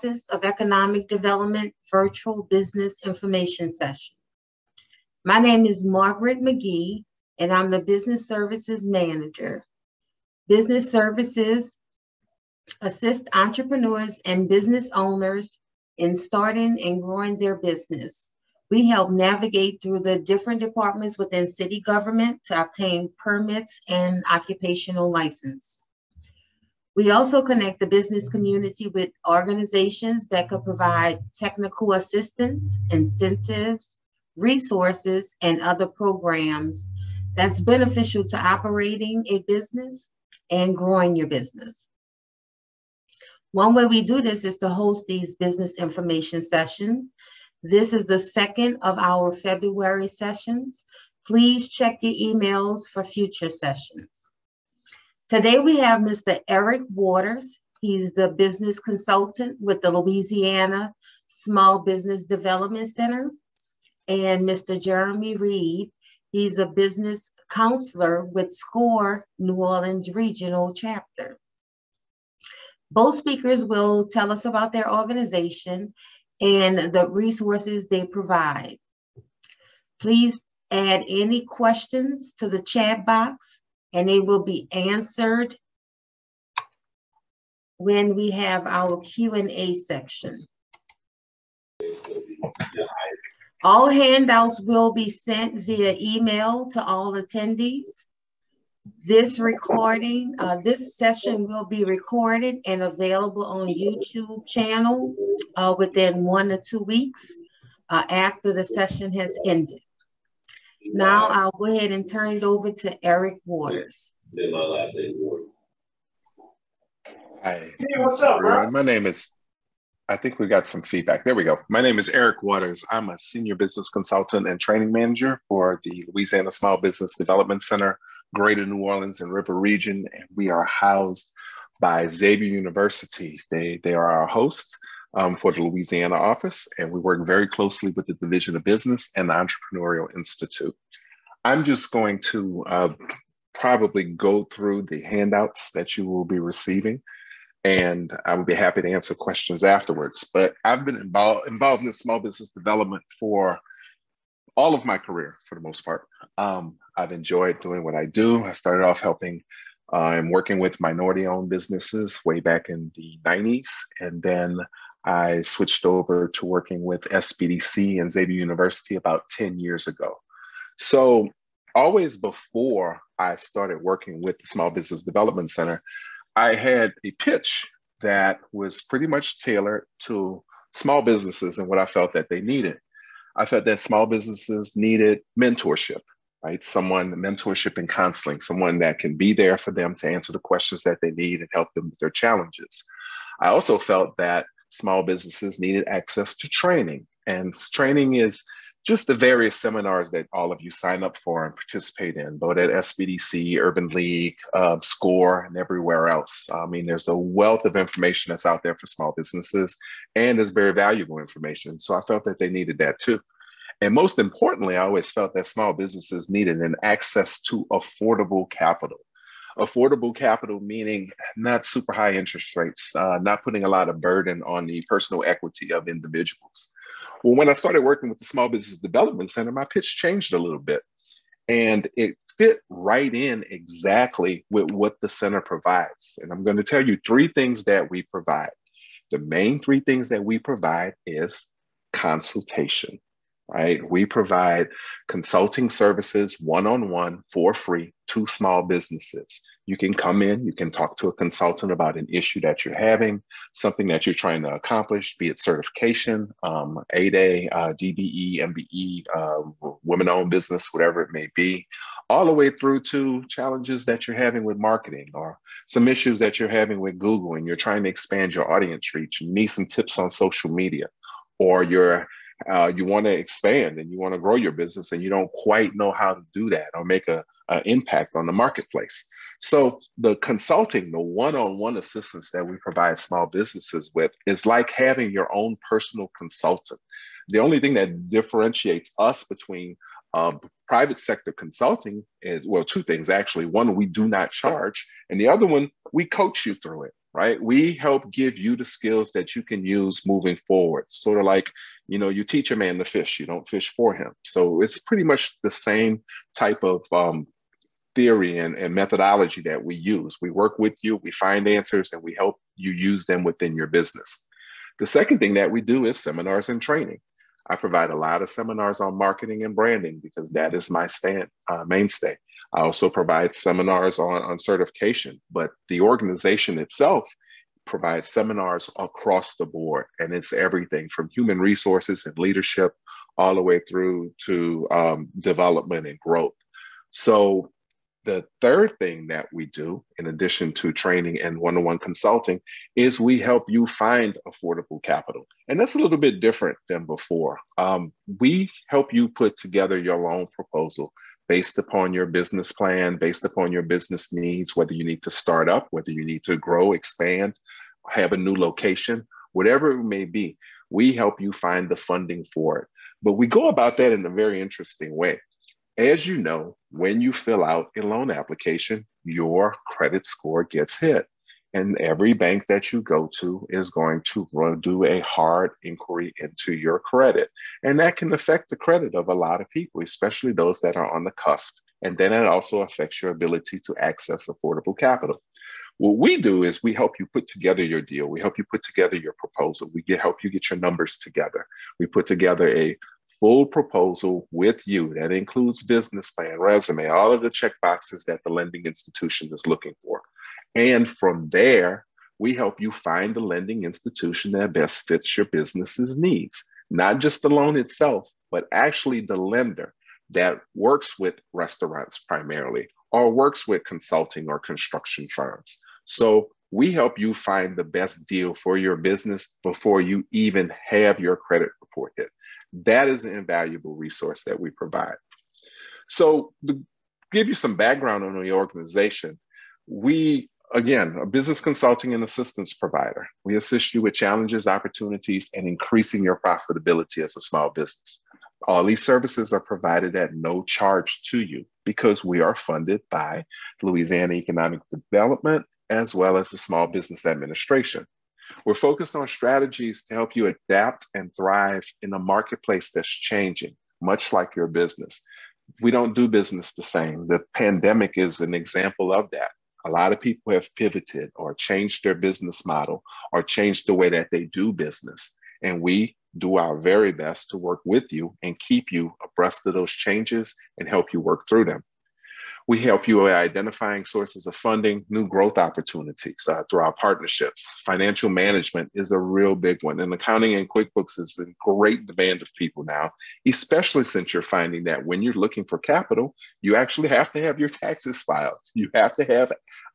Office of Economic Development Virtual Business Information Session. My name is Margaret McGee, and I'm the Business Services Manager. Business Services assist entrepreneurs and business owners in starting and growing their business. We help navigate through the different departments within city government to obtain permits and occupational license. We also connect the business community with organizations that could provide technical assistance, incentives, resources, and other programs that's beneficial to operating a business and growing your business. One way we do this is to host these business information sessions. This is the second of our February sessions. Please check your emails for future sessions. Today we have Mr. Eric Waters. He's the business consultant with the Louisiana Small Business Development Center. And Mr. Jeremy Reed, he's a business counselor with SCORE New Orleans Regional Chapter. Both speakers will tell us about their organization and the resources they provide. Please add any questions to the chat box, and they will be answered when we have our Q&A section. All handouts will be sent via email to all attendees. This recording, this session will be recorded and available on YouTube channel within 1 or 2 weeks after the session has ended. Now I'll go ahead and turn it over to Eric Waters. Hi. Hey, what's up, bro? My name is, I think we got some feedback. There we go. My name is Eric Waters. I'm a senior business consultant and training manager for the Louisiana Small Business Development Center, Greater New Orleans and River Region. And we are housed by Xavier University. They are our host for the Louisiana office, and we work very closely with the Division of Business and the Entrepreneurial Institute. I'm just going to probably go through the handouts that you will be receiving, and I would be happy to answer questions afterwards. But I've been involved in small business development for all of my career, for the most part. I've enjoyed doing what I do. I started off helping and working with minority-owned businesses way back in the 90s, and then I switched over to working with Sbdc and Xavier University about 10 years ago. So always before I started working with the Small Business Development Center, I had a pitch that was pretty much tailored to small businesses and what I felt that they needed. I felt that small businesses needed mentorship, right? Mentorship and counseling, someone that can be there for them to answer the questions that they need and help them with their challenges. I also felt that small businesses needed access to training, and training is just the various seminars that all of you sign up for and participate in, both at Sbdc, Urban League, SCORE, and everywhere else. I mean, there's a wealth of information that's out there for small businesses, and it's very valuable information. So I felt that they needed that too. And most importantly, I always felt that small businesses needed an access to affordable capital. Affordable capital meaning not super high interest rates, not putting a lot of burden on the personal equity of individuals. Well, when I started working with the Small Business Development Center, my pitch changed a little bit, and it fit right in exactly with what the center provides. And I'm going to tell you 3 things that we provide. The main 3 things that we provide is consultation, right? We provide consulting services one-on-one for free to small businesses. You can come in, you can talk to a consultant about an issue that you're having, something that you're trying to accomplish, be it certification, A-Day, DBE, MBE, women-owned business, whatever it may be, all the way through to challenges that you're having with marketing or some issues that you're having with Google and you're trying to expand your audience reach. You need some tips on social media, or you want to expand and you want to grow your business and you don't quite know how to do that or make an impact on the marketplace. So the consulting, the one-on-one assistance that we provide small businesses with is like having your own personal consultant. The only thing that differentiates us between private sector consulting is, well, 2 things actually. One, we do not charge, and the other one, we coach you through it, right? We help give you the skills that you can use moving forward. Sort of like, you teach a man to fish, you don't fish for him. So it's pretty much the same type of theory and methodology that we use. We work with you, we find answers, and we help you use them within your business. The second thing that we do is seminars and training. I provide a lot of seminars on marketing and branding because that is my mainstay. I also provide seminars on certification, but the organization itself provides seminars across the board, and it's everything from human resources and leadership all the way through to development and growth. So the third thing that we do, in addition to training and one-on-one consulting, is we help you find affordable capital. And that's a little bit different than before. We help you put together your loan proposal based upon your business plan, based upon your business needs, whether you need to start up, whether you need to grow, expand, have a new location, whatever it may be. We help you find the funding for it. But we go about that in a very interesting way. As you know, when you fill out a loan application, your credit score gets hit. And every bank that you go to is going to do a hard inquiry into your credit. And that can affect the credit of a lot of people, especially those that are on the cusp. And then it also affects your ability to access affordable capital. What we do is we help you put together your deal. We help you put together your proposal. We help you get your numbers together. We put together a full proposal with you that includes business plan, resume, all of the check boxes that the lending institution is looking for. And from there, we help you find the lending institution that best fits your business's needs, not just the loan itself, but actually the lender that works with restaurants primarily, or works with consulting or construction firms. So we help you find the best deal for your business before you even have your credit report hit. That is an invaluable resource that we provide. So to give you some background on the organization, we, again, a business consulting and assistance provider. We assist you with challenges, opportunities, and increasing your profitability as a small business. All these services are provided at no charge to you because we are funded by Louisiana Economic Development as well as the Small Business Administration. We're focused on strategies to help you adapt and thrive in a marketplace that's changing, much like your business. We don't do business the same. The pandemic is an example of that. A lot of people have pivoted or changed their business model or changed the way that they do business. And we do our very best to work with you and keep you abreast of those changes and help you work through them. We help you by identifying sources of funding, new growth opportunities through our partnerships. Financial management is a real big one, and accounting and QuickBooks is in great demand of people now, especially since you're finding that when you're looking for capital, you actually have to have your taxes filed. You have to have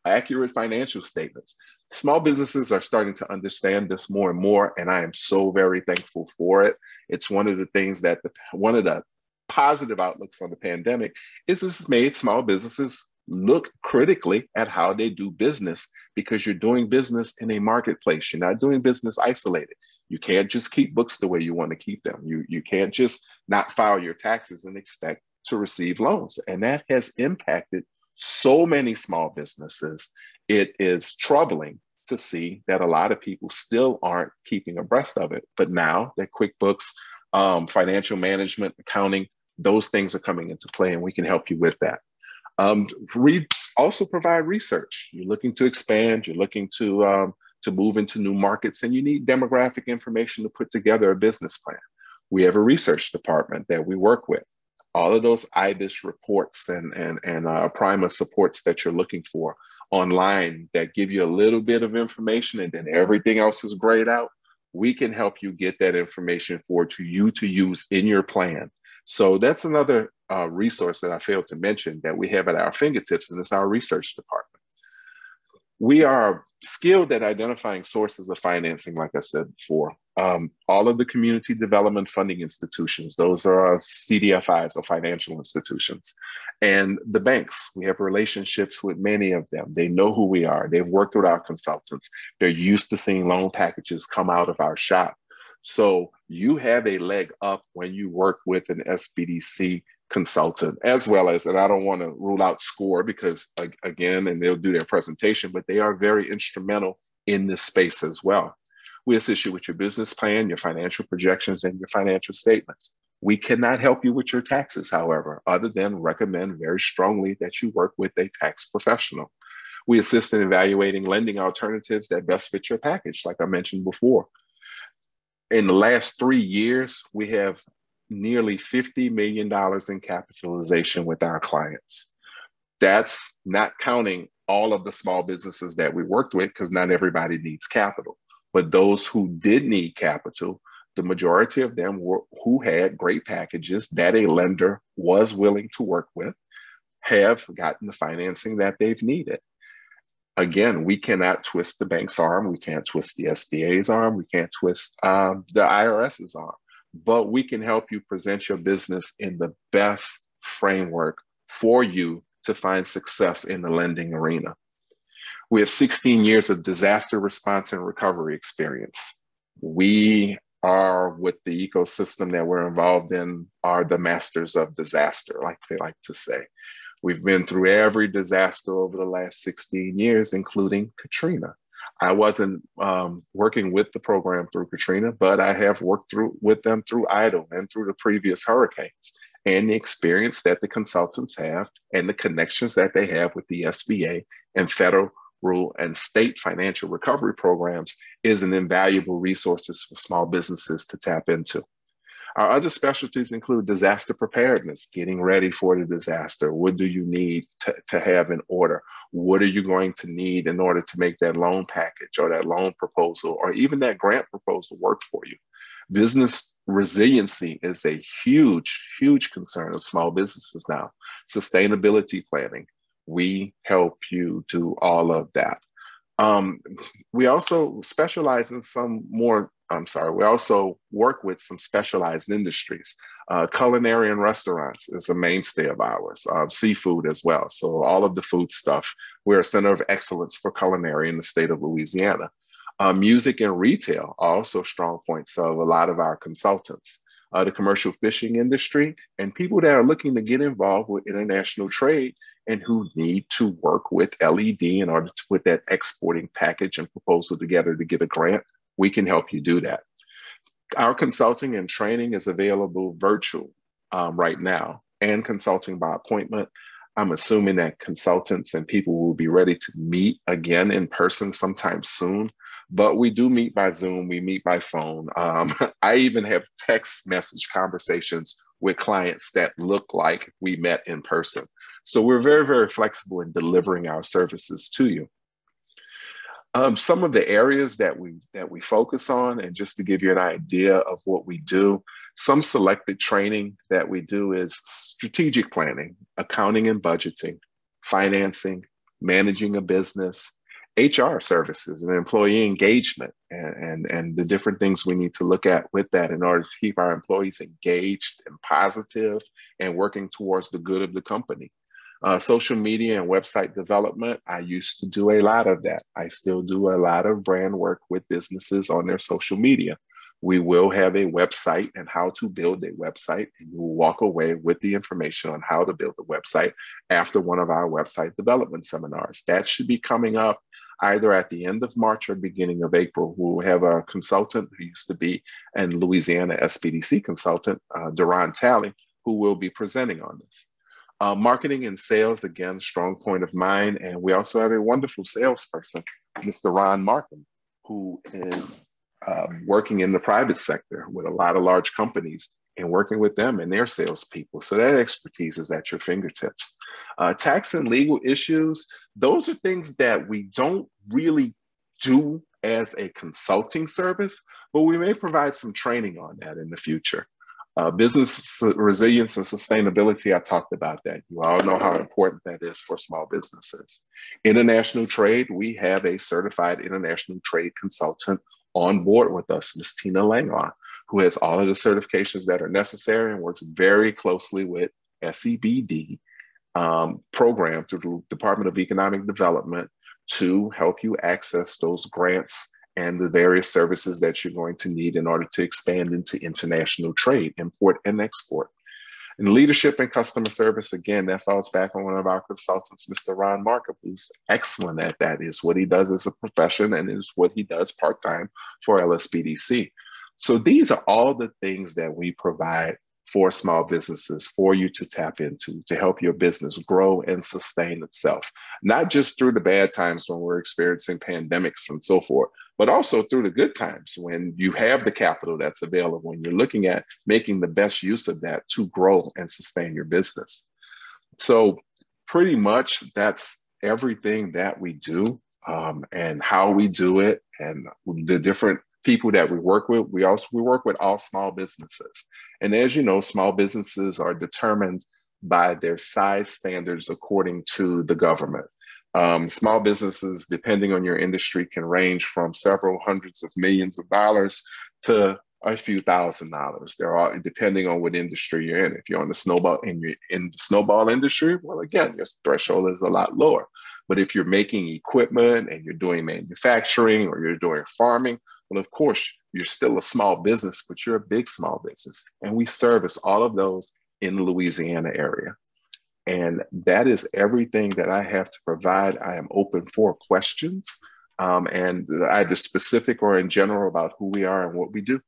accurate financial statements. Small businesses are starting to understand this more and more, and I am so very thankful for it. It's one of the things that one of the positive outlooks on the pandemic is this made small businesses look critically at how they do business, because you're doing business in a marketplace. You're not doing business isolated. You can't just keep books the way you want to keep them. You can't just not file your taxes and expect to receive loans. And that has impacted so many small businesses. It is troubling to see that a lot of people still aren't keeping abreast of it. But now that QuickBooks, financial management, accounting, those things are coming into play, and we can help you with that. We also provide research. You're looking to expand, you're looking to move into new markets, and you need demographic information to put together a business plan. We have a research department that we work with. All of those IBIS reports and PRIMA supports that you're looking for online that give you a little bit of information and then everything else is grayed out, we can help you get that information for you to use in your plan. So that's another resource that I failed to mention that we have at our fingertips, and it's our research department. We are skilled at identifying sources of financing, like I said before. All of the community development funding institutions, those are our CDFIs, or financial institutions. And the banks, we have relationships with many of them. They know who we are. They've worked with our consultants. They're used to seeing loan packages come out of our shop. So you have a leg up when you work with an SBDC consultant, as well as, and I don't want to rule out SCORE because again, and they'll do their presentation, but they are very instrumental in this space as well. We assist you with your business plan, your financial projections, and your financial statements. We cannot help you with your taxes, however, other than recommend very strongly that you work with a tax professional. We assist in evaluating lending alternatives that best fit your package, like I mentioned before. In the last 3 years, we have nearly $50 million in capitalization with our clients. That's not counting all of the small businesses that we worked with, because not everybody needs capital. But those who did need capital, the majority of them were who had great packages that a lender was willing to work with, have gotten the financing that they've needed. Again, we cannot twist the bank's arm. We can't twist the SBA's arm. We can't twist the IRS's arm. But we can help you present your business in the best framework for you to find success in the lending arena. We have 16 years of disaster response and recovery experience. We are, with the ecosystem that we're involved in, are the masters of disaster, like they like to say. We've been through every disaster over the last 16 years, including Katrina. I wasn't working with the program through Katrina, but I have worked with them through Idle and through the previous hurricanes. And the experience that the consultants have and the connections that they have with the SBA and federal and state financial recovery programs is an invaluable resource for small businesses to tap into. Our other specialties include disaster preparedness, getting ready for the disaster. What do you need to have in order? What are you going to need in order to make that loan package or that loan proposal or even that grant proposal work for you? Business resiliency is a huge, huge concern of small businesses now. Sustainability planning, we help you do all of that. We also specialize in we also work with some specialized industries. Culinary and restaurants is a mainstay of ours, seafood as well. So all of the food stuff, we're a center of excellence for culinary in the state of Louisiana. Music and retail are also strong points of a lot of our consultants. The commercial fishing industry and people that are looking to get involved with international trade and who need to work with LED in order to put that exporting package and proposal together to get a grant, we can help you do that. Our consulting and training is available virtual right now and consulting by appointment. I'm assuming that consultants and people will be ready to meet again in person sometime soon, but we do meet by Zoom, we meet by phone. I even have text message conversations with clients that look like we met in person. So we're very, very flexible in delivering our services to you. Some of the areas that we focus on, and just to give you an idea of what we do, some selected training that we do is strategic planning, accounting and budgeting, financing, managing a business, HR services and employee engagement, and the different things we need to look at with that in order to keep our employees engaged and positive and working towards the good of the company. Social media and website development, I used to do a lot of that. I still do a lot of brand work with businesses on their social media. We will have a website and how to build a website, and you will walk away with the information on how to build a website after one of our website development seminars. That should be coming up either at the end of March or beginning of April. We'll have a consultant who used to be an Louisiana SBDC consultant, Duran Talley, who will be presenting on this. Marketing and sales, again, strong point of mine. And we also have a wonderful salesperson, Mr. Ron Markham, who is working in the private sector with a lot of large companies and working with them and their salespeople. So that expertise is at your fingertips. Tax and legal issues, those are things that we don't really do as a consulting service, but we may provide some training on that in the future. Business resilience and sustainability, I talked about that. You all know how important that is for small businesses. International trade, we have a certified international trade consultant on board with us, Ms. Tina Langlaw, who has all of the certifications that are necessary and works very closely with Sbdc program through the Department of Economic Development to help you access those grants and the various services that you're going to need in order to expand into international trade, import and export. In leadership and customer service, again, that falls back on one of our consultants, Mr. Ron Markup, who's excellent at that. Is what he does as a profession and is what he does part-time for LSBDC. So these are all the things that we provide for small businesses for you to tap into to help your business grow and sustain itself, not just through the bad times when we're experiencing pandemics and so forth, but also through the good times when you have the capital that's available, when you're looking at making the best use of that to grow and sustain your business. So pretty much that's everything that we do, and how we do it, and the different people that we work with. We work with all small businesses. And as you know, small businesses are determined by their size standards according to the government. Small businesses, depending on your industry, can range from several hundreds of millions of dollars to a few $1,000s. They're all depending on what industry you're in. If you're on the snowball in the snowball industry, well, again, your threshold is a lot lower. But if you're making equipment and you're doing manufacturing or you're doing farming, well, of course, you're still a small business, but you're a big small business. And we service all of those in the Louisiana area. And that is everything that I have to provide. I am open for questions, and either specific or in general about who we are and what we do.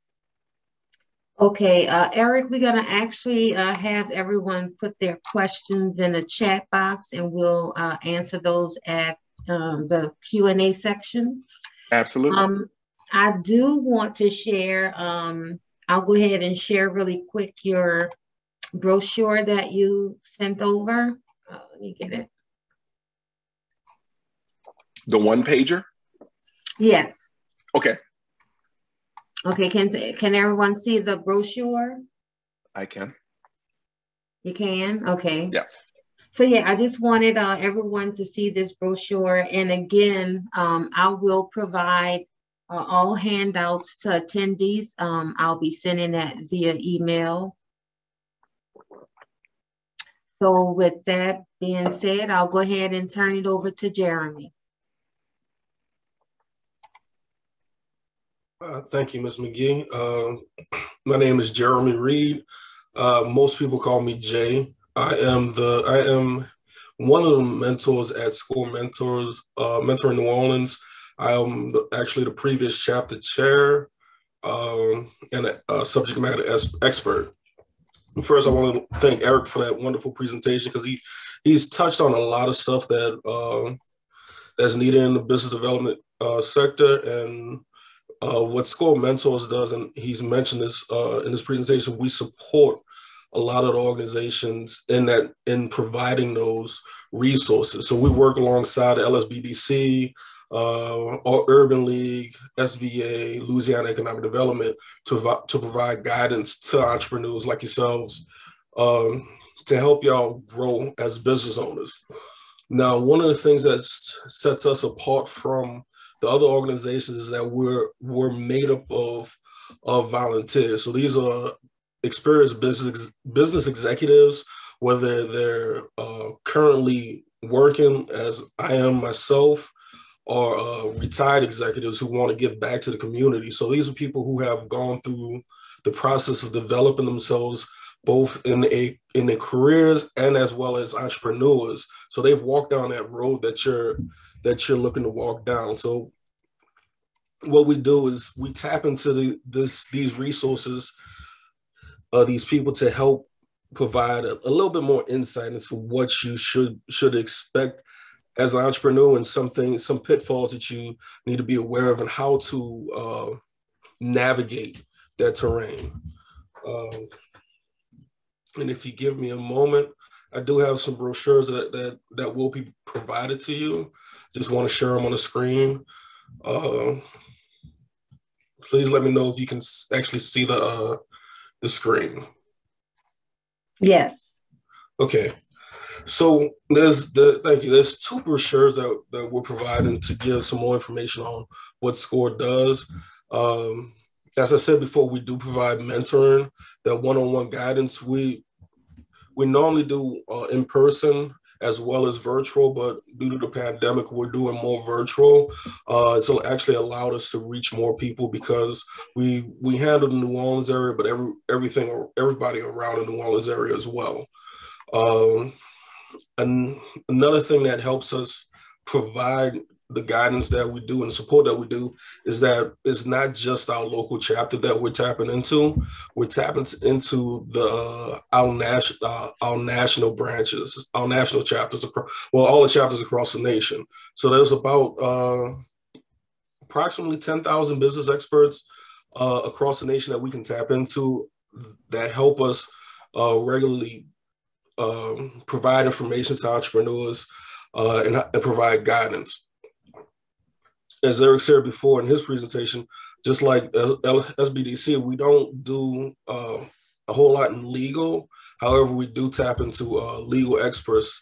Okay, Eric, we're going to actually have everyone put their questions in the chat box, and we'll answer those at the Q&A section. Absolutely. I do want to share, I'll go ahead and share really quick your brochure that you sent over. Let me get it. The one pager? Yes. Okay. Okay, can everyone see the brochure? I can. You can? Okay. Yes. So yeah, I just wanted everyone to see this brochure. And again, I will provide all handouts to attendees. I'll be sending that via email. So with that being said, I'll go ahead and turn it over to Jeremy. Thank you, Ms. McGee. My name is Jeremy Reed. Most people call me Jay. I am one of the mentors at School Mentors, Mentor in New Orleans. I am actually the previous chapter chair and a subject matter expert. First, I want to thank Eric for that wonderful presentation, because he's touched on a lot of stuff that that's needed in the business development sector. And what School Mentors does, and he's mentioned this in his presentation, we support a lot of the organizations in providing those resources. So we work alongside LSBDC, Urban League, SBA, Louisiana Economic Development to provide guidance to entrepreneurs like yourselves to help y'all grow as business owners. Now, one of the things that sets us apart from the other organizations is that we're made up of volunteers. So these are experienced business executives, whether they're currently working, as I am myself, or retired executives who want to give back to the community. So these are people who have gone through the process of developing themselves both in their careers and as well as entrepreneurs. So they've walked down that road that you're looking to walk down. So what we do is we tap into these resources, these people, to help provide a little bit more insight into what you should expect as an entrepreneur, and some pitfalls that you need to be aware of, and how to navigate that terrain. And if you give me a moment, I do have some brochures that will be provided to you. Just want to share them on the screen. Please let me know if you can actually see the screen. Yes. Okay. So thank you. There's two brochures that we're providing to give some more information on what SCORE does. As I said before, we do provide mentoring, that one-on-one guidance. We normally do in person as well as virtual, but due to the pandemic, we're doing more virtual. So actually allowed us to reach more people because we handle the New Orleans area, but everybody around the New Orleans area as well. And another thing that helps us provide the guidance that we do and the support that we do is that it's not just our local chapter that we're tapping into. We're tapping into our national branches, our national chapters, all the chapters across the nation. So there's about approximately 10,000 business experts across the nation that we can tap into that help us regularly provide information to entrepreneurs and provide guidance. As Eric said before in his presentation, just like SBDC, we don't do a whole lot in legal. However, we do tap into legal experts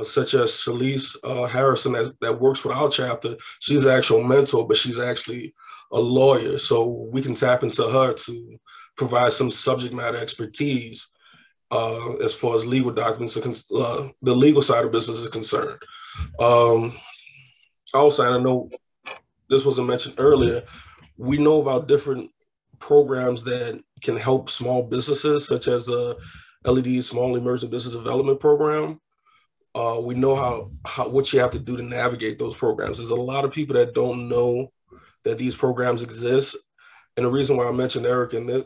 such as Shalise Harrison that works with our chapter. She's an actual mentor, but she's actually a lawyer. So we can tap into her to provide some subject matter expertise as far as legal documents, the legal side of business is concerned. Also, I know this wasn't mentioned earlier, we know about different programs that can help small businesses, such as LED, Small Emerging Business Development Program. We know what you have to do to navigate those programs. There's a lot of people that don't know that these programs exist. And the reason why I mentioned Eric in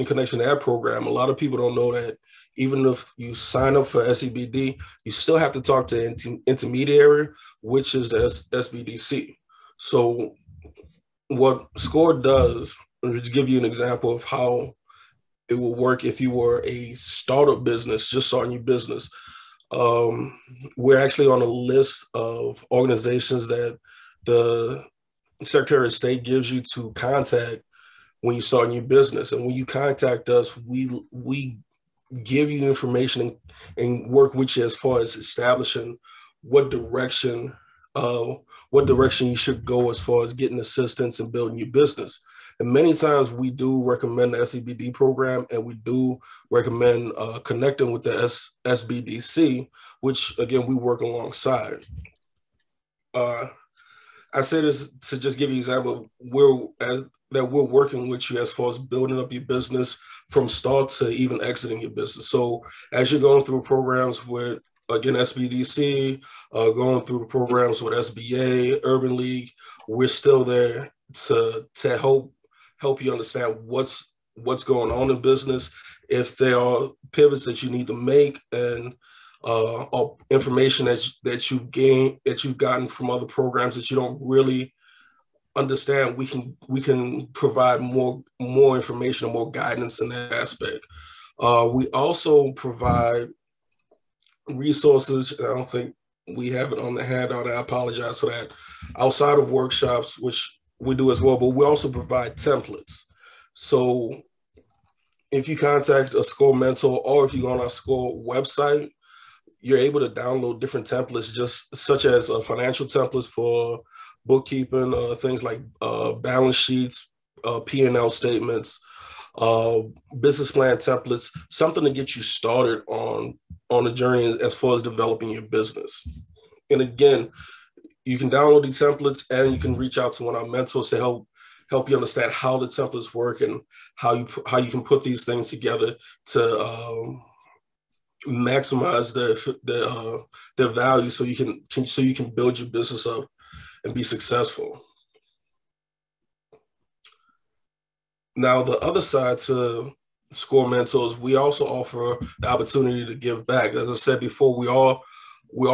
connection to that program, a lot of people don't know that even if you sign up for SEBD, you still have to talk to an intermediary, which is the SBDC. So what SCORE does, to give you an example of how it will work if you were a startup business, just starting your business, we're actually on a list of organizations that the Secretary of State gives you to contact when you start a new business. And when you contact us, we give you information and work with you as far as establishing what direction you should go as far as getting assistance and building your business. And many times we do recommend the SBD program, and we do recommend connecting with the SBDC, which again, we work alongside. I say this to just give you an example that we're working with you as far as building up your business from start to even exiting your business. So as you're going through programs with, again, SBDC, going through the programs with SBA, Urban League, we're still there to help you understand what's going on in business, if there are pivots that you need to make, and or information that you've gotten from other programs that you don't really understand. We can provide more information and more guidance in that aspect. We also provide resources, and I don't think we have it on the handout, I apologize for that, outside of workshops, which we do as well, but we also provide templates. So if you contact a SCORE mentor, or if you go on our SCORE website, you're able to download different templates, just such as financial templates for bookkeeping, things like balance sheets, P&L statements, business plan templates, something to get you started on the journey as far as developing your business. And again, you can download these templates, and you can reach out to one of our mentors to help you understand how the templates work and how you can put these things together to maximize their value, so you can build your business up and be successful. Now, the other side to SCORE mentors, we also offer the opportunity to give back. As I said before, we all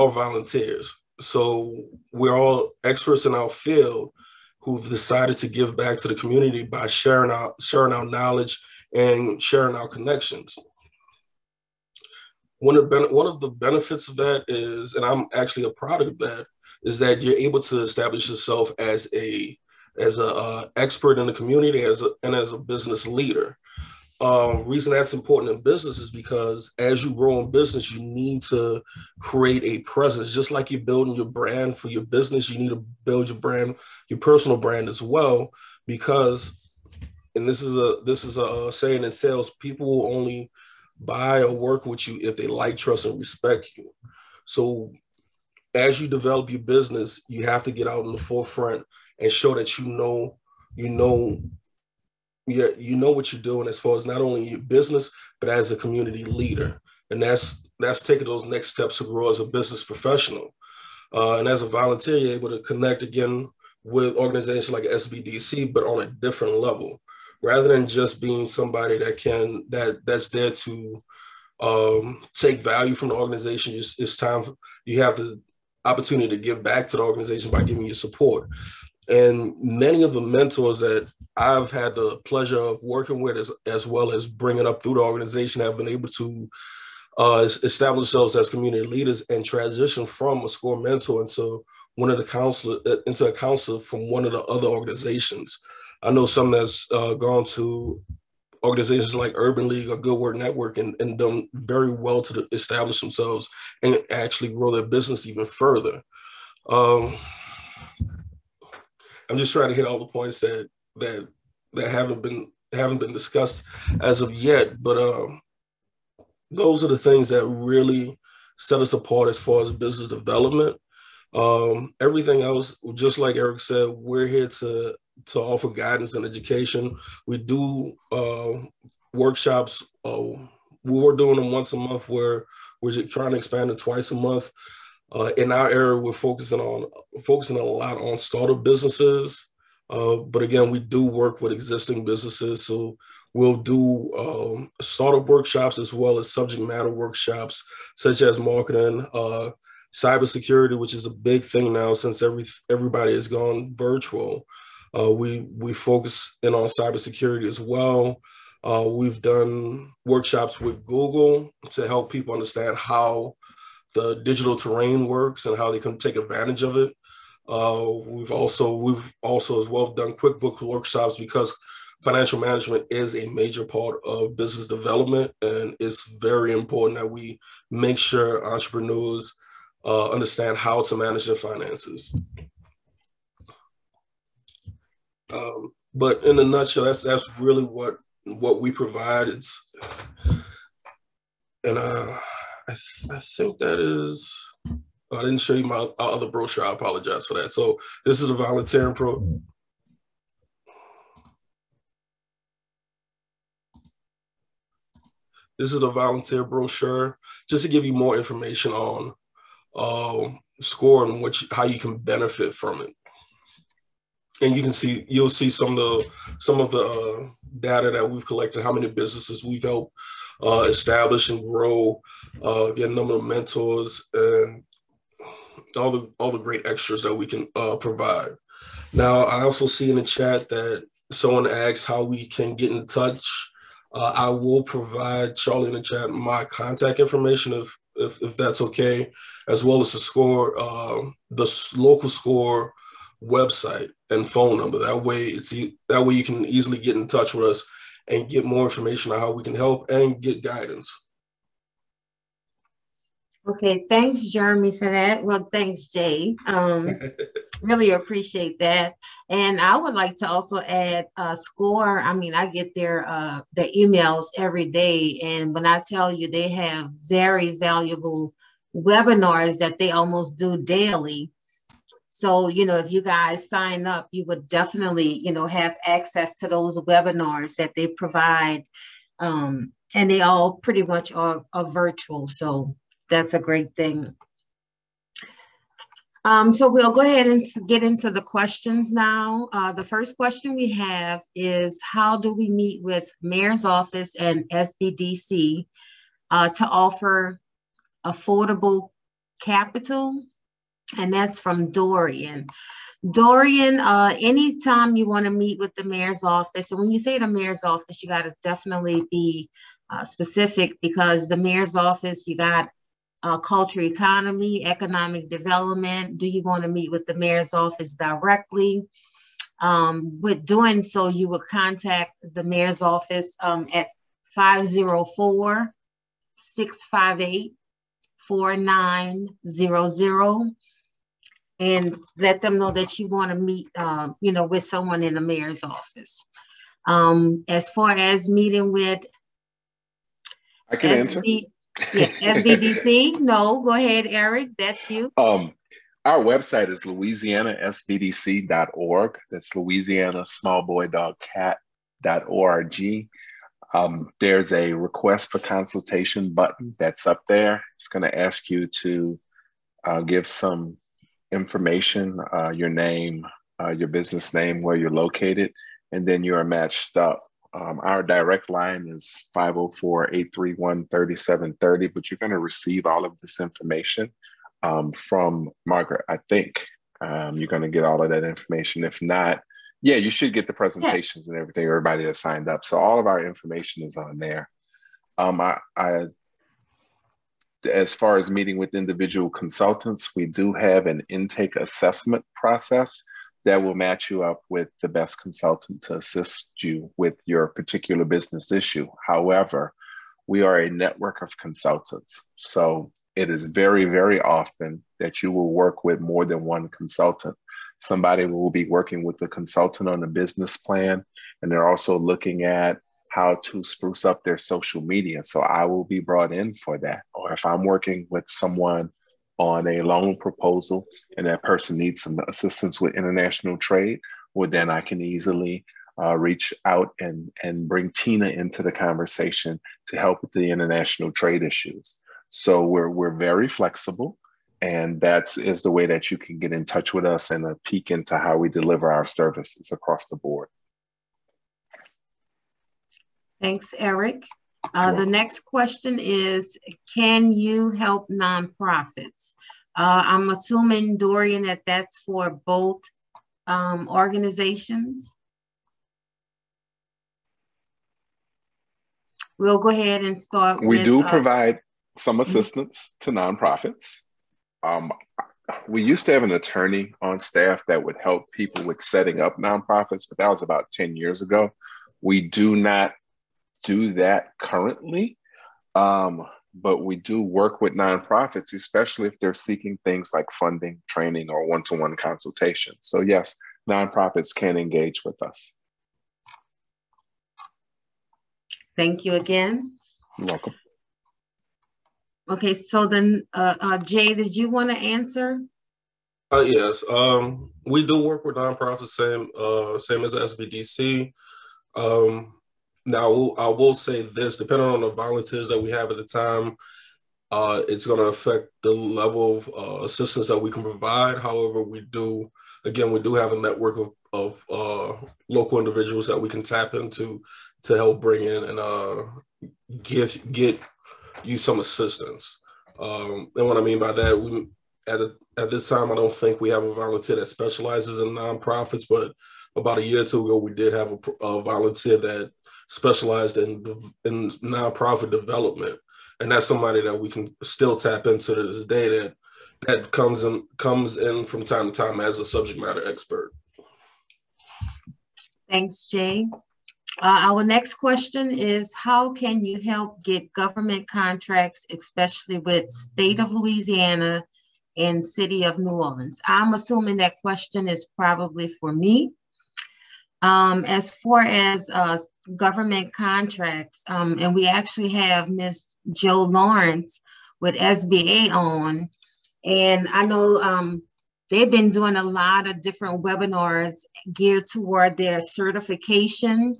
volunteers. So we're all experts in our field who've decided to give back to the community by sharing our knowledge and sharing our connections. One of the benefits of that is, and I'm actually a product of that, is that you're able to establish yourself as a expert in the community, as a business leader. Reason that's important in business is because as you grow in business, you need to create a presence. Just like you're building your brand for your business, you need to build your brand, your personal brand as well. Because, and this is a saying in sales, people will only buy or work with you if they like, trust, and respect you. So as you develop your business, you have to get out in the forefront and show that you know what you're doing as far as not only your business, but as a community leader. And that's taking those next steps to grow as a business professional. And as a volunteer, you're able to connect again with organizations like SBDC, but on a different level, rather than just being somebody that's there to take value from the organization. It's time you have the opportunity to give back to the organization by giving you support. And many of the mentors that I've had the pleasure of working with, as well as bringing up through the organization, have been able to establish themselves as community leaders and transition from a SCORE mentor into a counselor from one of the other organizations. I know some that's gone to organizations like Urban League or Good Work Network and done very well to establish themselves and actually grow their business even further. I'm just trying to hit all the points that haven't been discussed as of yet, but those are the things that really set us apart as far as business development. Everything else, just like Eric said, we're here to offer guidance and education. We do workshops. We were doing them once a month, where we're trying to expand it twice a month. In our area, we're focusing a lot on startup businesses. But again, we do work with existing businesses. So we'll do startup workshops as well as subject matter workshops, such as marketing, cybersecurity, which is a big thing now since everybody has gone virtual. We focus in on cybersecurity as well. We've done workshops with Google to help people understand how the digital terrain works and how they can take advantage of it. We've also as well done QuickBooks workshops, because financial management is a major part of business development, and it's very important that we make sure entrepreneurs understand how to manage their finances. But in a nutshell, that's really what we provide. I think that is. I didn't show you my other brochure. I apologize for that. So this is a volunteering program. This is a volunteer brochure, just to give you more information on SCORE and how you can benefit from it. And you'll see some of the data that we've collected, how many businesses we've helped establish and grow, get a number of mentors, and all the great extras that we can provide. Now, I also see in the chat that someone asked how we can get in touch. I will provide Charlie in the chat my contact information if that's okay, as well as the local SCORE website and phone number. That way you can easily get in touch with us and get more information on how we can help and get guidance. Okay, thanks, Jeremy, for that. Well, thanks, Jay. Really appreciate that. And I would like to also add SCORE. I mean, I get their emails every day. And when I tell you, they have very valuable webinars that they almost do daily. So, if you guys sign up, you would definitely, have access to those webinars that they provide. And they all pretty much are virtual. So that's a great thing. So we'll go ahead and get into the questions now. The first question we have is, how do we meet with Mayor's Office and SBDC to offer affordable capital? And that's from Dorian. Dorian, anytime you want to meet with the Mayor's Office, and when you say the Mayor's Office, you got to definitely be specific, because the Mayor's Office, you got culture economy, economic development. Do you want to meet with the Mayor's Office directly? With doing so, you would contact the Mayor's Office at 504-658-4900 and let them know that you want to meet, with someone in the Mayor's Office. As far as meeting with, I can answer. Yeah, SBDC. No, go ahead, Eric. That's you. Our website is louisianasbdc.org. That's louisianasmallboydogcat.org. There's a request for consultation button that's up there. It's going to ask you to give some information, your name, your business name, where you're located, and then you are matched up. Our direct line is 504-831-3730, but you're going to receive all of this information from Margaret, I think. You're going to get all of that information. If not, yeah, you should get the presentations and everything, everybody that signed up. So all of our information is on there. As far as meeting with individual consultants, we do have an intake assessment process that will match you up with the best consultant to assist you with your particular business issue. However, we are a network of consultants. So it is very, very often that you will work with more than one consultant. Somebody will be working with the consultant on a business plan, and they're also looking at how to spruce up their social media. So I will be brought in for that. Or if I'm working with someone on a loan proposal and that person needs some assistance with international trade, well, then I can easily reach out and bring Tina into the conversation to help with the international trade issues. So we're very flexible, and that is the way that you can get in touch with us and a peek into how we deliver our services across the board. Thanks, Eric. The next question is, can you help nonprofits? I'm assuming, Dorian, that that's for both organizations. We'll go ahead and start We do provide some assistance to nonprofits. We used to have an attorney on staff that would help people with setting up nonprofits, but that was about 10 years ago. We do not do that currently, but we do work with nonprofits, especially if they're seeking things like funding, training, or one-to-one consultation. So yes, nonprofits can engage with us. Thank you again. You're welcome. Okay, so then, Jay, did you want to answer? Yes, we do work with nonprofits, same as SBDC. Now, I will say this, depending on the volunteers that we have at the time, it's going to affect the level of assistance that we can provide. However, we do have a network of local individuals that we can tap into to help bring in and get you some assistance. And what I mean by that, at this time, I don't think we have a volunteer that specializes in nonprofits, but about a year or two ago, we did have a volunteer that specialized in nonprofit development, and that's somebody that we can still tap into to this day that comes in from time to time as a subject matter expert. Thanks, Jay. Our next question is, how can you help get government contracts, especially with state of Louisiana and city of New Orleans? I'm assuming that question is probably for me. As far as government contracts, and we actually have Ms. Joe Lawrence with SBA on, and I know they've been doing a lot of different webinars geared toward their certification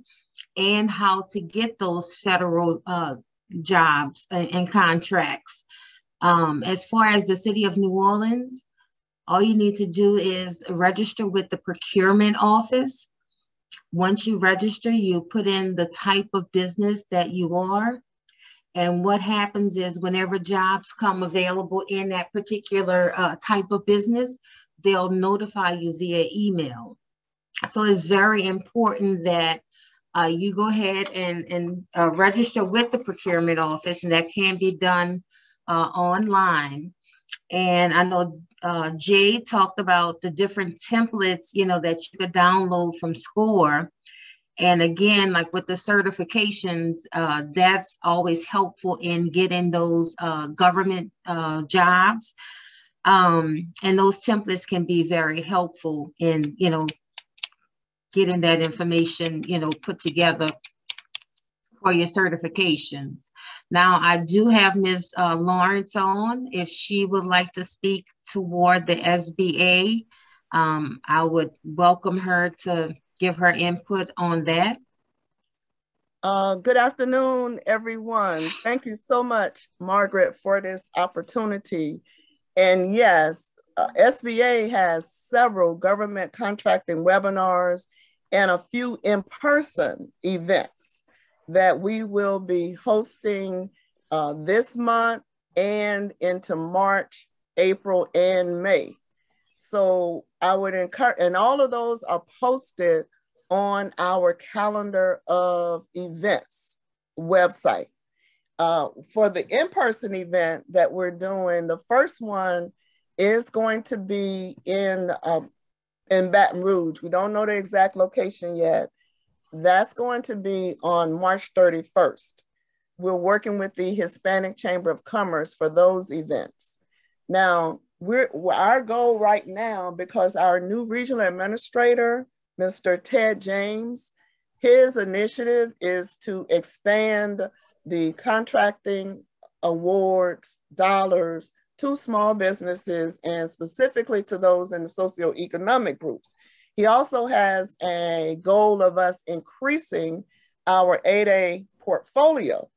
and how to get those federal jobs and contracts. As far as the city of New Orleans, all you need to do is register with the procurement office. Once you register, you put in the type of business that you are. And what happens is whenever jobs come available in that particular type of business, they'll notify you via email. So it's very important that you go ahead and register with the procurement office, and that can be done online. And I know Jay talked about the different templates, that you could download from SCORE. And again, like with the certifications, that's always helpful in getting those government jobs. And those templates can be very helpful in, getting that information, put together for your certifications. Now, I do have Ms. Lawrence on. If she would like to speak toward the SBA, I would welcome her to give her input on that. Good afternoon, everyone. Thank you so much, Margaret, for this opportunity. And yes, SBA has several government contracting webinars and a few in-person events that we will be hosting this month and into March, April, and May. So I would encourage, and all of those are posted on our calendar of events website. For the in-person event that we're doing, the first one is going to be in Baton Rouge. We don't know the exact location yet. That's going to be on March 31st. We're working with the Hispanic Chamber of Commerce for those events. Now, our goal right now, because our new regional administrator, Mr. Ted James, his initiative is to expand the contracting awards dollars to small businesses and specifically to those in the socioeconomic groups. He also has a goal of us increasing our 8A portfolio.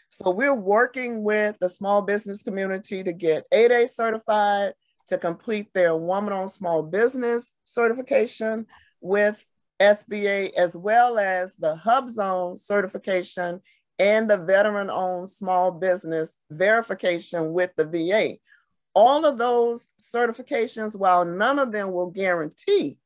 So we're working with the small business community to get 8A certified, to complete their woman-owned small business certification with SBA, as well as the Hub Zone certification and the veteran-owned small business verification with the VA. All of those certifications, while none of them will guarantee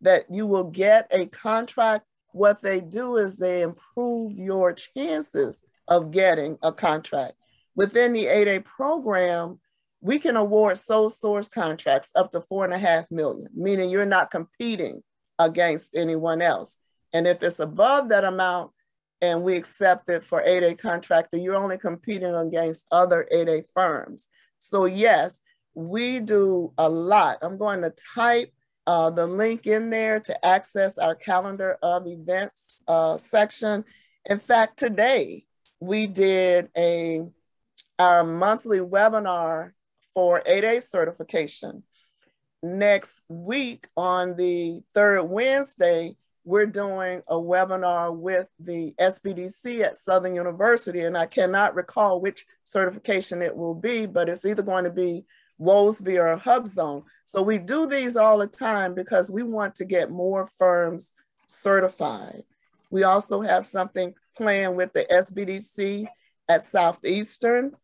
that you will get a contract, what they do is they improve your chances of getting a contract. Within the 8A program, we can award sole source contracts up to $4.5 million, meaning you're not competing against anyone else. And if it's above that amount and we accept it for 8A contractor, you're only competing against other 8A firms. So yes, we do a lot. I'm going to type the link in there to access our calendar of events section. In fact, today we did our monthly webinar for 8A certification. Next week on the third Wednesday, we're doing a webinar with the Sbdc at Southern University, and I cannot recall which certification it will be, but it's either going to be Woolsby or Hub Zone. So we do these all the time because we want to get more firms certified. We also have something planned with the Sbdc at Southeastern.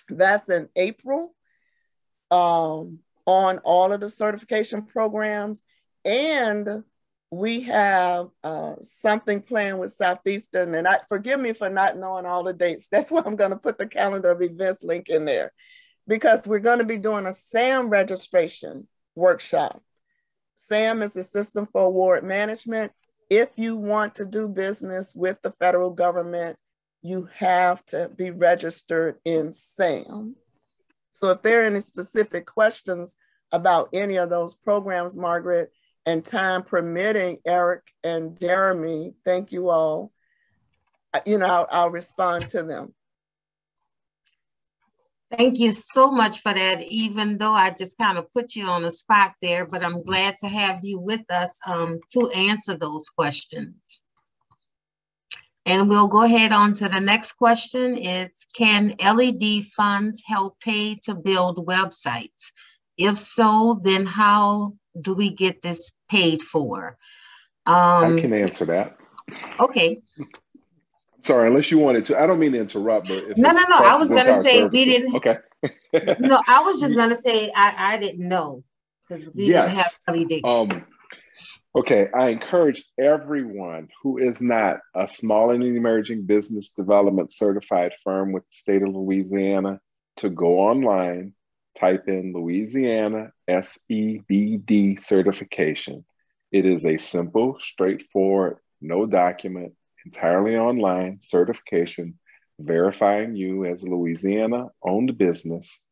That's in April. On all of the certification programs. And we have something planned with Southeastern, and forgive me for not knowing all the dates. That's why I'm gonna put the calendar of events link in there, because we're gonna be doing a SAM registration workshop. SAM is the System for Award Management. If you want to do business with the federal government, you have to be registered in SAM. So if there are any specific questions about any of those programs, Margaret, and time permitting, Eric and Jeremy, thank you all. I'll respond to them. Thank you so much for that, even though I just kind of put you on the spot there, but I'm glad to have you with us to answer those questions. And we'll go ahead on to the next question. It's, can LED funds help pay to build websites? If so, then how do we get this paid for? I can answer that. Okay. Sorry, unless you wanted to. I don't mean to interrupt, but if no. I was going to say services. we didn't. Okay. No, I was just going to say I didn't know because we didn't have LED. Okay, I encourage everyone who is not a small and emerging business development certified firm with the state of Louisiana to go online, type in Louisiana SBDC certification. It is a simple, straightforward, no document, entirely online certification verifying you as a Louisiana-owned business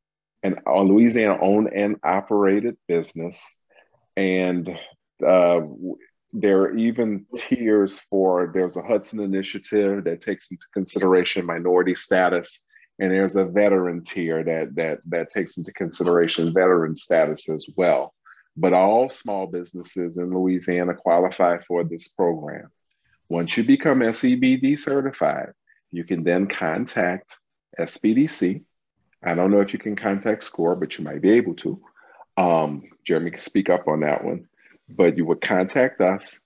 and a Louisiana-owned and operated business. And there are even tiers for, there's a Hudson initiative that takes into consideration minority status, and there's a veteran tier that takes into consideration veteran status as well. But all small businesses in Louisiana qualify for this program. Once you become SEBD certified, you can then contact Sbdc. I don't know if you can contact SCORE, but you might be able to. Jeremy can speak up on that one. But you would contact us.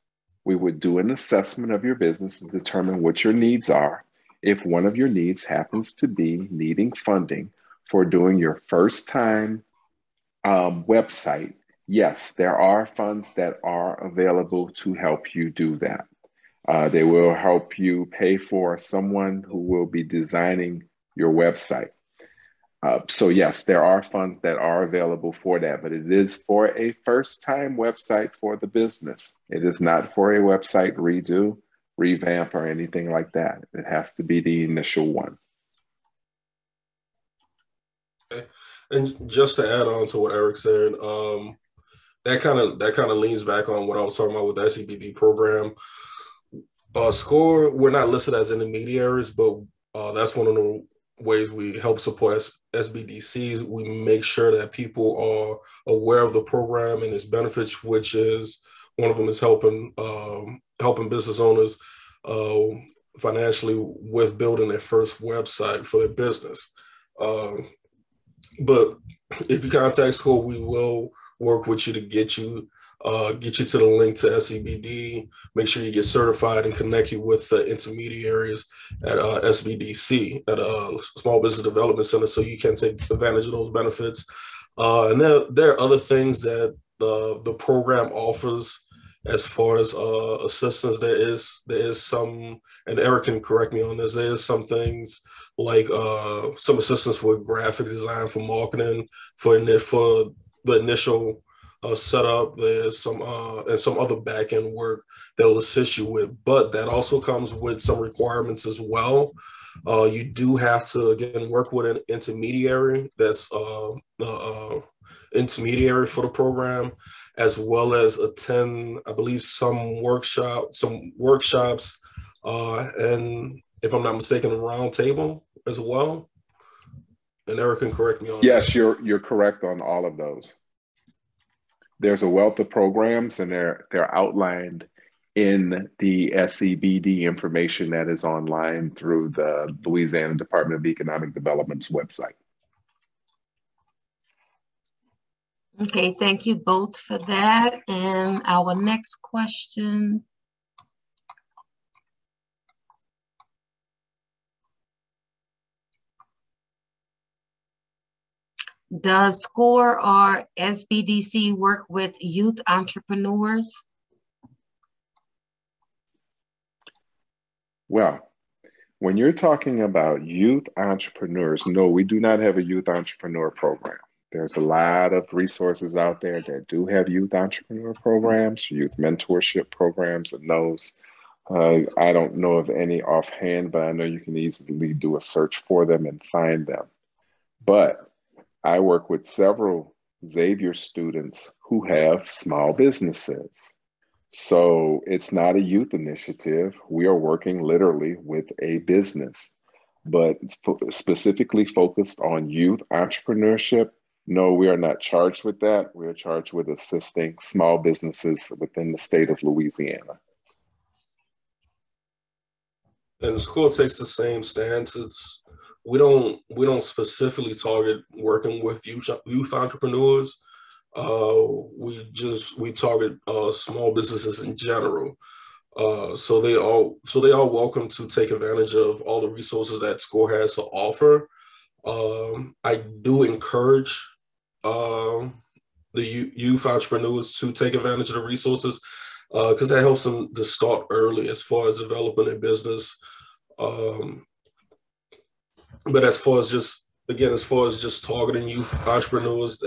We would do an assessment of your business and determine what your needs are. If one of your needs happens to be needing funding for doing your first time website, yes, there are funds that are available to help you do that. They will help you pay for someone who will be designing your website. So yes, there are funds that are available for that, but it is for a first-time website for the business. It is not for a website redo, revamp, or anything like that. It has to be the initial one. Okay. And just to add on to what Eric said, that kind of leans back on what I was talking about with the SEBD program. SCORE, we're not listed as intermediaries, but that's one of the ways we help support SBDCs. We make sure that people are aware of the program and its benefits, which is one of them is helping business owners financially with building their first website for their business. But if you contact SCORE, we will work with you to get you to the link to SEBD, make sure you get certified, and connect you with the intermediaries at Sbdc, at Small Business Development Center, so you can take advantage of those benefits. And there are other things that the program offers as far as assistance. There is some, and Eric can correct me on this, there is some things like some assistance with graphic design for marketing, for the initial setup. There's some and some other back-end work that will assist you with, but that also comes with some requirements as well. You do have to, again, work with an intermediary that's intermediary for the program, as well as attend, I believe, some workshops, and if I'm not mistaken, a round table as well. And Eric can correct me on yes, that. You're correct on all of those. There's a wealth of programs, and they're outlined in the SEBD information that is online through the Louisiana Department of Economic Development's website. Okay, thank you both for that. And our next question. Does SCORE or SBDC work with youth entrepreneurs? Well, when you're talking about youth entrepreneurs, no, we do not have a youth entrepreneur program. There's a lot of resources out there that do have youth entrepreneur programs, youth mentorship programs, and those. I don't know of any offhand, but I know you can easily do a search for them and find them. But I work with several Xavier students who have small businesses. So it's not a youth initiative. We are working literally with a business, but specifically focused on youth entrepreneurship. No, we are not charged with that. We are charged with assisting small businesses within the state of Louisiana. And the school takes the same stance. We don't specifically target working with youth entrepreneurs. We target small businesses in general. So they are welcome to take advantage of all the resources that SCORE has to offer. I do encourage the youth entrepreneurs to take advantage of the resources because that helps them to start early as far as developing their business. But as far as just targeting youth entrepreneurs,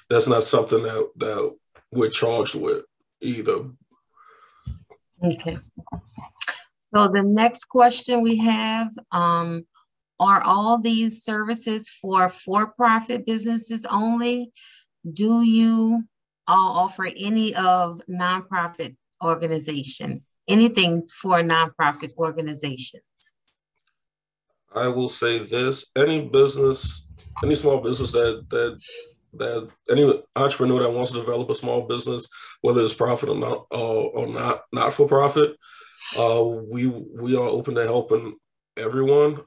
that's not something that we're charged with either. Okay. So the next question we have, are all these services for-profit businesses only? Do you all offer any of nonprofit organization? Anything for nonprofit organizations? I will say this: any small business that any entrepreneur that wants to develop a small business, whether it's profit or not for profit, we are open to helping everyone.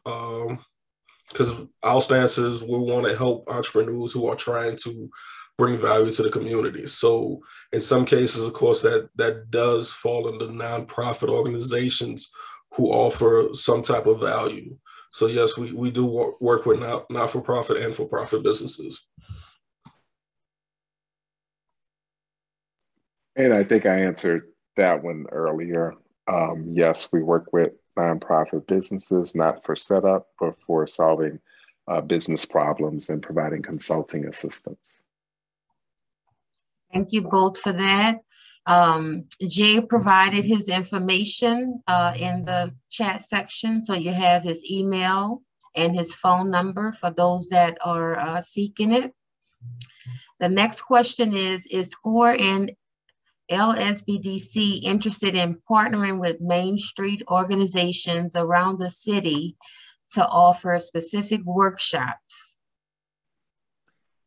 Because our stance is we want to help entrepreneurs who are trying to bring value to the community. So in some cases, of course, that does fall into nonprofit organizations who offer some type of value. So yes, we do work with not-for-profit and for-profit businesses. And I think I answered that one earlier. Yes, we work with nonprofit businesses, not for setup, but for solving business problems and providing consulting assistance. Thank you both for that. Jay provided his information in the chat section, so you have his email and his phone number for those that are seeking it. The next question is SCORE and LSBDC interested in partnering with Main Street organizations around the city to offer specific workshops?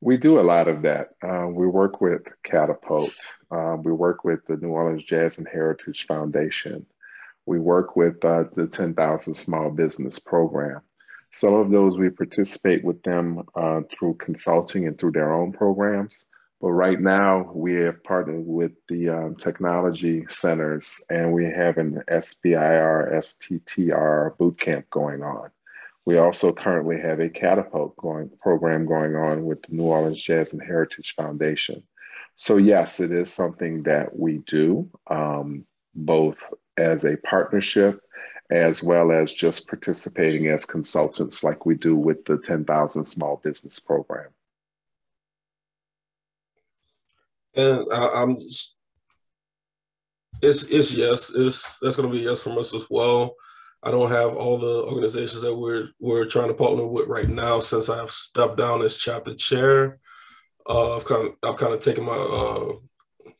We do a lot of that. We work with Catapult. We work with the New Orleans Jazz and Heritage Foundation. We work with the 10,000 Small Business Program. Some of those we participate with them through consulting and through their own programs. But right now we have partnered with the technology centers, and we have an SBIR, STTR bootcamp going on. We also currently have a Catapult program going on with the New Orleans Jazz and Heritage Foundation. So yes, it is something that we do, both as a partnership as well as just participating as consultants like we do with the 10,000 Small Business Program. And it's yes, that's going to be yes from us as well. I don't have all the organizations that we're trying to partner with right now since I've stepped down as chapter chair. I've kind of taken my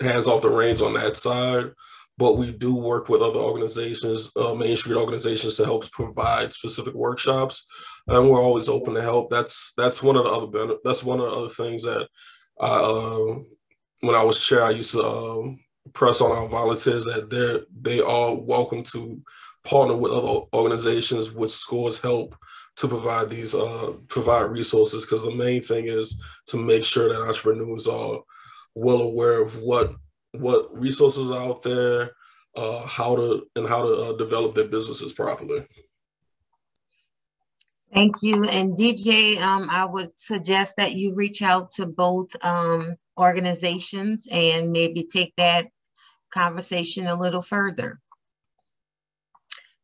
hands off the reins on that side, but we do work with other organizations, Main Street organizations, to help provide specific workshops, and we're always open to help. That's one of the other things that when I was chair, I used to press on our volunteers that they are welcome to partner with other organizations with SCORE's help to provide these provide resources, because the main thing is to make sure that entrepreneurs are well aware of what resources are out there, how to develop their businesses properly. Thank you. And DJ, I would suggest that you reach out to both organizations and maybe take that conversation a little further.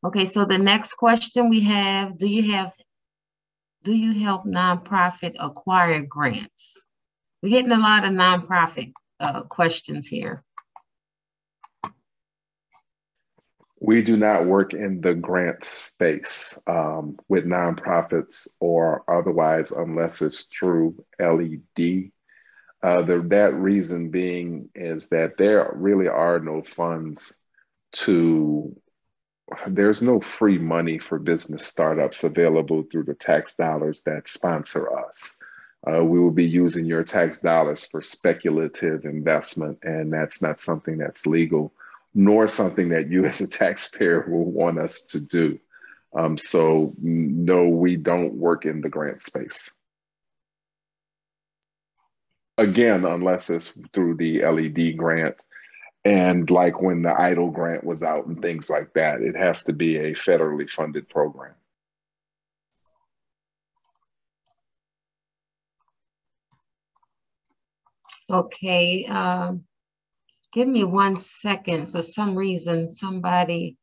Okay, so the next question we have, do you help nonprofit acquire grants? We're getting a lot of nonprofit questions here. We do not work in the grant space with nonprofits or otherwise, unless it's through LED. That reason being is that there really are no funds there's no free money for business startups available through the tax dollars that sponsor us. We will be using your tax dollars for speculative investment, and that's not something that's legal, nor something that you as a taxpayer will want us to do. So no, we don't work in the grant space. Again, unless it's through the LED grant. And like when the EIDL grant was out and things like that, it has to be a federally funded program. Okay, give me 1 second. For some reason, somebody's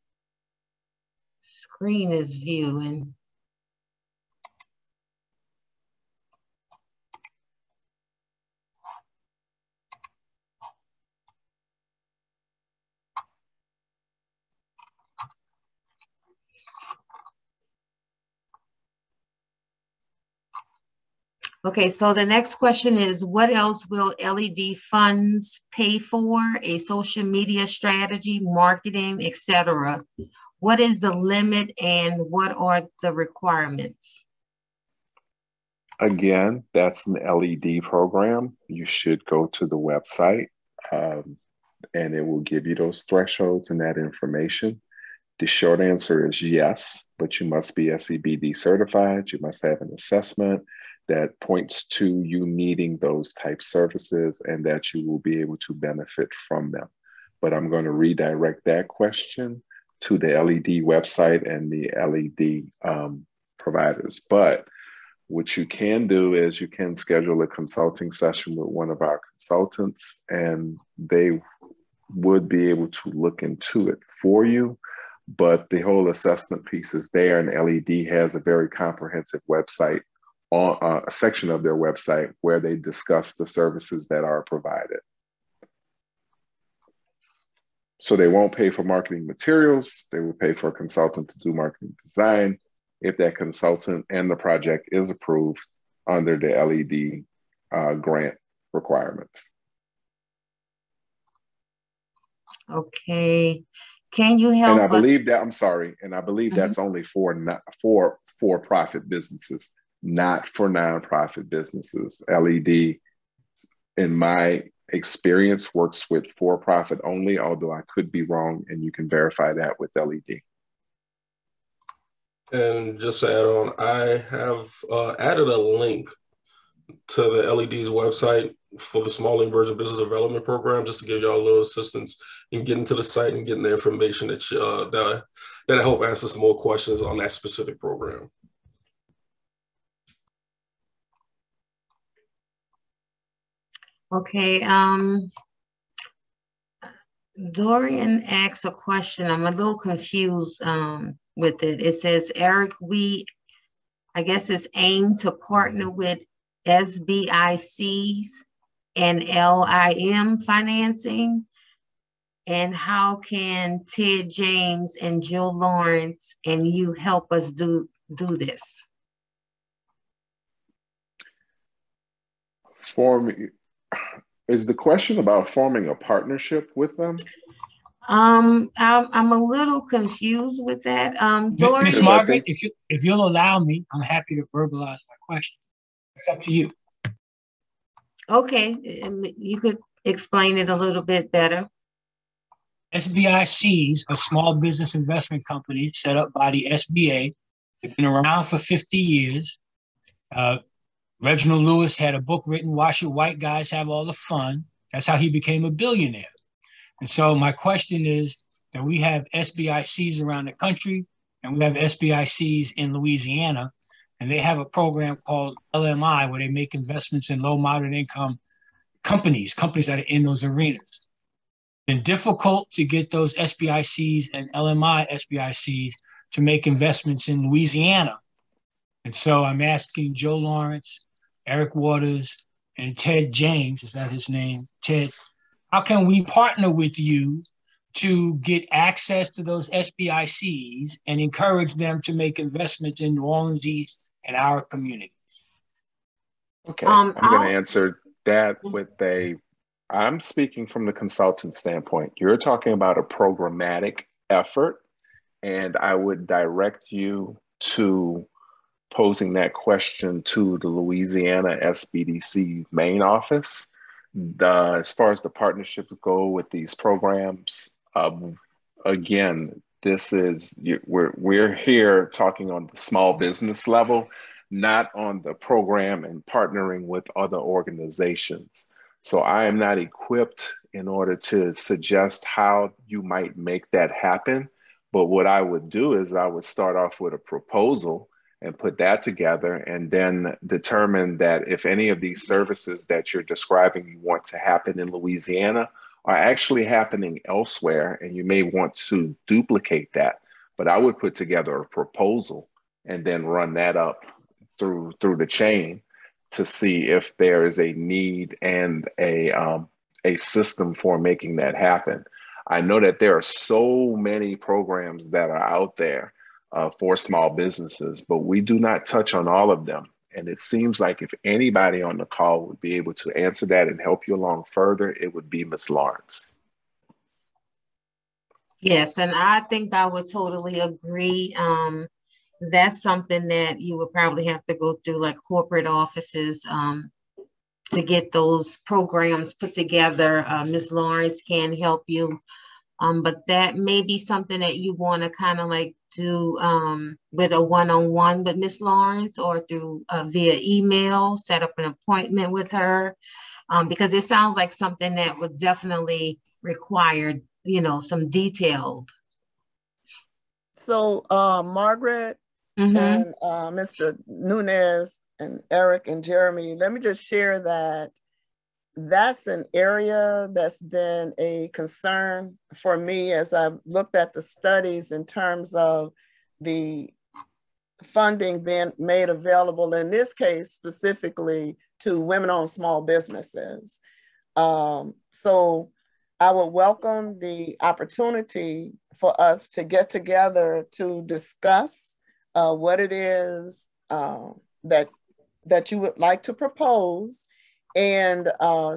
screen is viewing. Okay, so the next question is, what else will LED funds pay for? A social media strategy, marketing, etc. What is the limit and what are the requirements? Again, that's an LED program. You should go to the website and it will give you those thresholds and that information. The short answer is yes, but you must be SBDC certified. You must have an assessment that points to you needing those type services and that you will be able to benefit from them. But I'm going to redirect that question to the LED website and the LED providers. But what you can do is you can schedule a consulting session with one of our consultants, and they would be able to look into it for you. But the whole assessment piece is there, and LED has a very comprehensive website, on a section of their website where they discuss the services that are provided. So they won't pay for marketing materials. They will pay for a consultant to do marketing design if that consultant and the project is approved under the LED grant requirements. Okay. Can you help us? And I believe that, I'm sorry, and I believe that's only for for-profit businesses, not for nonprofit businesses. LED, in my experience, works with for-profit only, although I could be wrong, and you can verify that with LED. And just to add on, I have added a link to the LED's website for the Small and Emerging Business Development Program, just to give y'all a little assistance in getting to the site and getting the information that I hope answers some more questions on that specific program. Okay, Dorian asks a question. I'm a little confused with it. It says, Eric, I guess it's aim to partner with SBICs and LIM financing. And how can Ted James and Jill Lawrence and you help us do this? Is the question about forming a partnership with them? I'm a little confused with that. Ms. Margaret, if you'll allow me, I'm happy to verbalize my question. It's up to you. Okay, you could explain it a little bit better. SBICs are small business investment companies set up by the SBA. They've been around for 50 years. Reginald Lewis had a book written, Why Should White Guys Have All the Fun? That's how he became a billionaire. And so my question is that we have SBICs around the country, and we have SBICs in Louisiana, and they have a program called LMI where they make investments in low, moderate income companies that are in those arenas. It's been difficult to get those SBICs and LMI SBICs to make investments in Louisiana. And so I'm asking Joe Lawrence, Eric Waters, and Ted James, is that his name? Ted, how can we partner with you to get access to those SBICs and encourage them to make investments in New Orleans East and our communities? Okay, I'm going to answer that with I'm speaking from the consultant standpoint. You're talking about a programmatic effort, and I would direct you to posing that question to the Louisiana SBDC main office. As far as the partnerships go with these programs, again, we're here talking on the small business level, not on the program and partnering with other organizations. So I am not equipped in order to suggest how you might make that happen. But what I would do is I would start off with a proposal and put that together, and then determine that if any of these services that you're describing you want to happen in Louisiana are actually happening elsewhere, and you may want to duplicate that. But I would put together a proposal and then run that up through the chain to see if there is a need and a system for making that happen. I know that there are so many programs that are out there for small businesses, but we do not touch on all of them. And it seems like if anybody on the call would be able to answer that and help you along further, it would be Ms. Lawrence. Yes, and I think I would totally agree. That's something that you would probably have to go through like corporate offices to get those programs put together. Ms. Lawrence can help you. But that may be something that you want to kind of like do with a one-on-one with Ms. Lawrence, or through via email, set up an appointment with her, because it sounds like something that would definitely require, you know, some detailed. So Margaret and Mr. Nunez and Eric and Jeremy, let me just share that that's an area that's been a concern for me as I've looked at the studies in terms of the funding being made available, in this case, specifically to women-owned small businesses. So I would welcome the opportunity for us to get together to discuss what it is that you would like to propose, and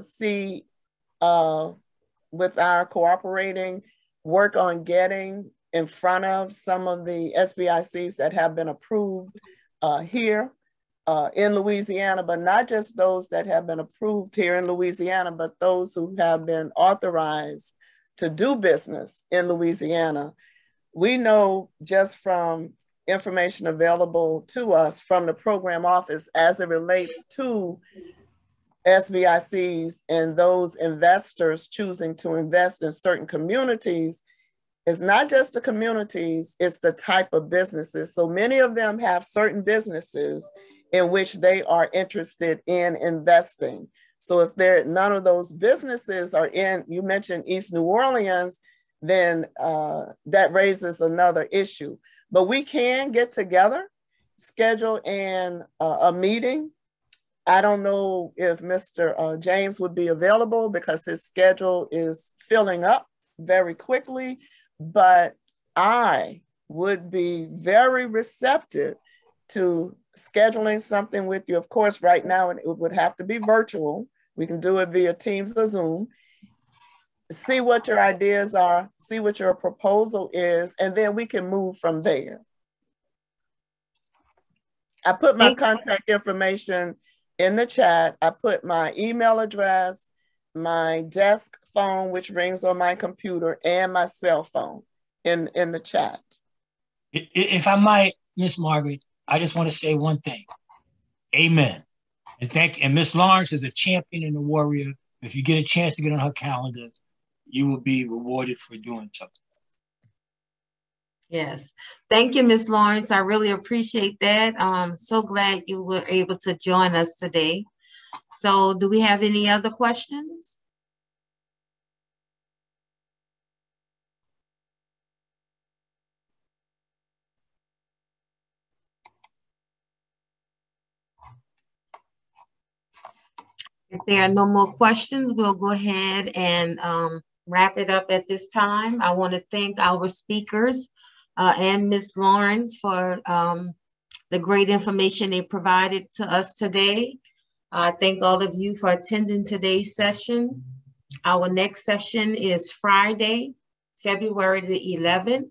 see with our cooperating work on getting in front of some of the SBICs that have been approved here in Louisiana, but not just those that have been approved here in Louisiana, but those who have been authorized to do business in Louisiana. We know just from information available to us from the program office as it relates to SBICs and those investors choosing to invest in certain communities, it's not just the communities, it's the type of businesses. So many of them have certain businesses in which they are interested in investing. So if none of those businesses are in, you mentioned East New Orleans, then that raises another issue. But we can get together, schedule a meeting. I don't know if Mr. James would be available because his schedule is filling up very quickly, but I would be very receptive to scheduling something with you. Of course, right now it would have to be virtual. We can do it via Teams or Zoom. See what your ideas are, see what your proposal is, and then we can move from there. I put my contact information in the chat. I put my email address, my desk phone, which rings on my computer, and my cell phone in the chat. If I might, Miss Margaret, I just want to say one thing. Amen. And Miss Lawrence is a champion and a warrior. If you get a chance to get on her calendar, you will be rewarded for doing so. Yes. Thank you, Ms. Lawrence. I really appreciate that. So glad you were able to join us today. So do we have any other questions? If there are no more questions, we'll go ahead and wrap it up at this time. I want to thank our speakers and Ms. Lawrence for the great information they provided to us today. I thank all of you for attending today's session. Our next session is Friday, February the 11th,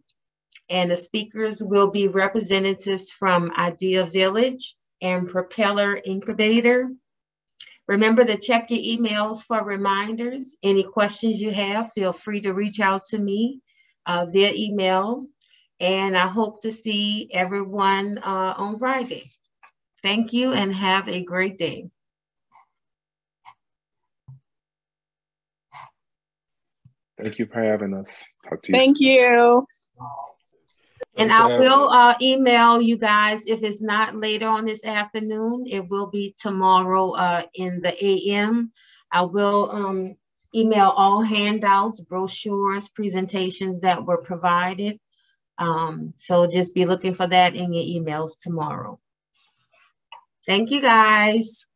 and the speakers will be representatives from Idea Village and Propeller Incubator. Remember to check your emails for reminders. Any questions you have, feel free to reach out to me via email. And I hope to see everyone on Friday. Thank you and have a great day. Thank you for having us. Talk to you. Thank you. And I will email you guys if it's not later on this afternoon. It will be tomorrow in the AM. I will email all handouts, brochures, presentations that were provided. So just be looking for that in your emails tomorrow. Thank you, guys.